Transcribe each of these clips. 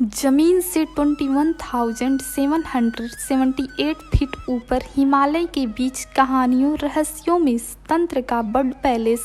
जमीन से 21,778 फीट ऊपर हिमालय के बीच कहानियों रहस्यों में तंत्र का बर्ड पैलेस,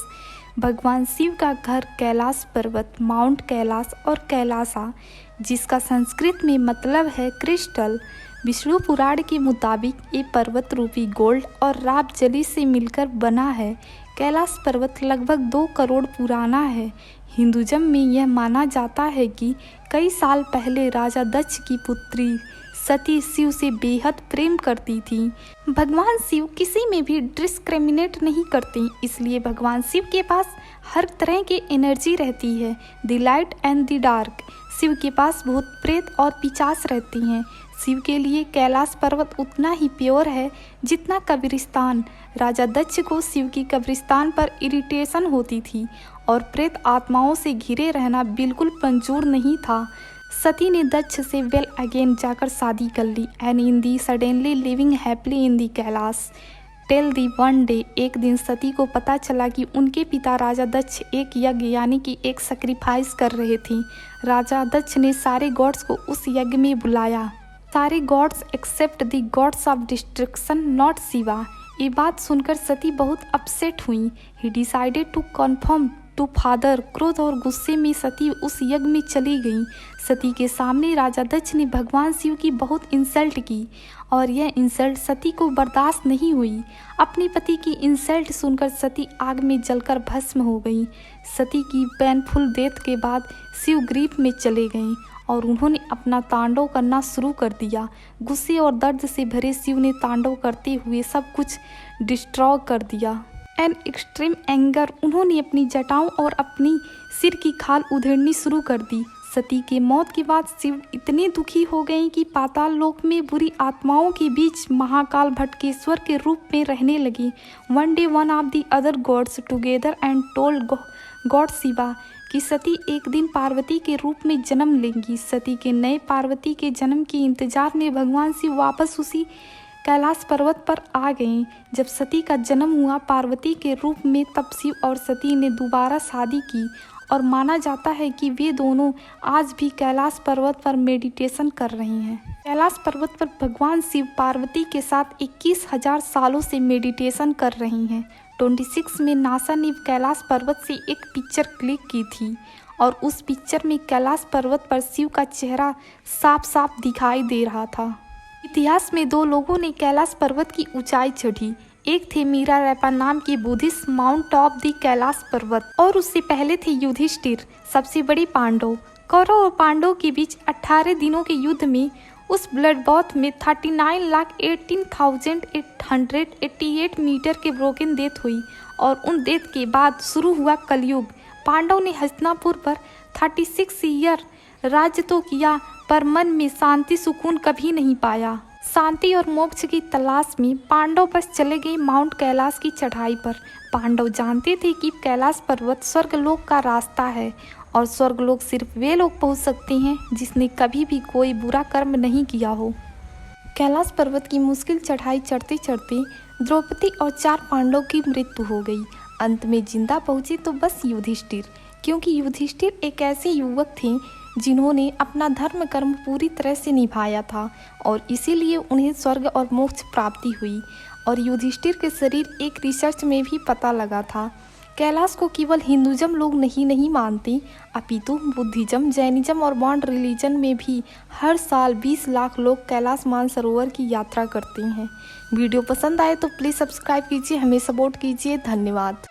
भगवान शिव का घर कैलाश पर्वत, माउंट कैलाश और कैलासा, जिसका संस्कृत में मतलब है क्रिस्टल। विष्णु पुराण के मुताबिक ये पर्वत रूपी गोल्ड और राब जली से मिलकर बना है। कैलाश पर्वत लगभग 2 करोड़ पुराना है। हिंदुज़म में यह माना जाता है कि कई साल पहले राजा दक्ष की पुत्री सती शिव से बेहद प्रेम करती थी। भगवान शिव किसी में भी डिस्क्रिमिनेट नहीं करते, इसलिए भगवान शिव के पास हर तरह की एनर्जी रहती है, the light and the dark. Shiva के पास भूत प्रेत और पिशाच रहती हैं। शिव के लिए कैलाश पर्वत उतना ही प्योर है जितना कब्रिस्तान। राजा दक्ष को शिव की कब्रिस्तान पर इरिटेशन होती थी और प्रेत आत्माओं से घिरे रहना बिल्कुल मंजूर नहीं था। सती ने दक्ष से वेल अगेन जाकर शादी कर ली and in the suddenly living happily in the Kailash tell the one day. एक दिन सती को पता चला कि उनके पिता राजा दक्ष एक यज्ञ यानी कि एक सैक्रिफाइस कर रहे थे। राजा दक्ष ने सारे गॉड्स को उस यज्ञ में बुलाया, सारे gods except the gods of destruction not Shiva. ये बात सुनकर सती बहुत अपसेट हुई। He decided to confirm to father. क्रोध और गुस्से में सती उस यज्ञ में चली गई। सती के सामने राजा दक्ष ने भगवान शिव की बहुत इंसल्ट की और यह इंसल्ट सती को बर्दाश्त नहीं हुई। अपने पति की इंसल्ट सुनकर सती आग में जलकर भस्म हो गई। सती की पेनफुल डेथ के बाद शिव ग्रीफ में चले गए और उन्होंने अपना तांडव करना शुरू कर दिया। गुस्से और दर्द से भरे शिव ने तांडव करते हुए सब कुछ डिस्ट्रॉय कर दिया। एन एक्सट्रीम एंगर, उन्होंने अपनी जटाओं और अपनी सिर की खाल उधेड़नी शुरू कर दी। सती के मौत के बाद शिव इतने दुखी हो गए कि पाताल लोक में बुरी आत्माओं के बीच महाकाल भटकेश्वर के रूप में रहने लगे। One day one of the other gods together and told God Shiva कि सती एक दिन पार्वती के रूप में जन्म लेंगी। सती के नए पार्वती के जन्म के इंतजार में भगवान शिव वापस उसी कैलाश पर्वत पर आ गए। जब सती का जन्म हुआ पार्वती के रूप में, तब शिव और सती ने दोबारा शादी की और माना जाता है कि वे दोनों आज भी कैलाश पर्वत पर मेडिटेशन कर रहे हैं। कैलाश पर्वत पर भगवान शिव पार्वती के साथ 21,000 सालों से मेडिटेशन कर रहे हैं। 26 में नासा ने कैलाश पर्वत से एक पिक्चर क्लिक की थी और उस पिक्चर में कैलाश पर्वत पर शिव का चेहरा साफ साफ दिखाई दे रहा था। इतिहास में 2 लोगों ने कैलाश पर्वत की ऊंचाई चढ़ी। एक थे मीरा रैपा नाम के बुद्धिस्ट माउंट टॉप दी कैलाश पर्वत और उससे पहले थे युधिष्ठिर, सबसे बड़े पांडव। कौरव और पांडव के बीच 18 दिनों के युद्ध में उस ब्लड बॉथ में 39,18,888 मीटर के ब्रोकन डेथ हुई और उन डेथ के बाद शुरू हुआ कलयुग। पांडव ने हस्तिनापुर पर 36 ईयर राज्य तो किया पर मन में शांति सुकून कभी नहीं पाया। शांति और मोक्ष की तलाश में पांडव बस चले गए माउंट कैलाश की चढ़ाई पर। पांडव जानते थे कि कैलाश पर्वत स्वर्गलोक का रास्ता है और स्वर्गलोक सिर्फ वे लोग पहुंच सकते हैं जिसने कभी भी कोई बुरा कर्म नहीं किया हो। कैलाश पर्वत की मुश्किल चढ़ाई चढ़ते चढ़ते द्रौपदी और 4 पांडव की मृत्यु हो गई। अंत में जिंदा पहुंचे तो बस युधिष्ठिर, क्योंकि युधिष्ठिर एक ऐसे युवक थे जिन्होंने अपना धर्म कर्म पूरी तरह से निभाया था और इसीलिए उन्हें स्वर्ग और मोक्ष प्राप्ति हुई। और युधिष्ठिर के शरीर एक रिसर्च में भी पता लगा था। कैलाश को केवल हिंदुज़म लोग नहीं मानते, अपितु बुद्धिज़्म, जैनिज़्म और बौद्ध रिलीजन में भी हर साल 20 लाख लोग कैलाश मानसरोवर की यात्रा करते हैं। वीडियो पसंद आए तो प्लीज़ सब्सक्राइब कीजिए, हमें सपोर्ट कीजिए। धन्यवाद।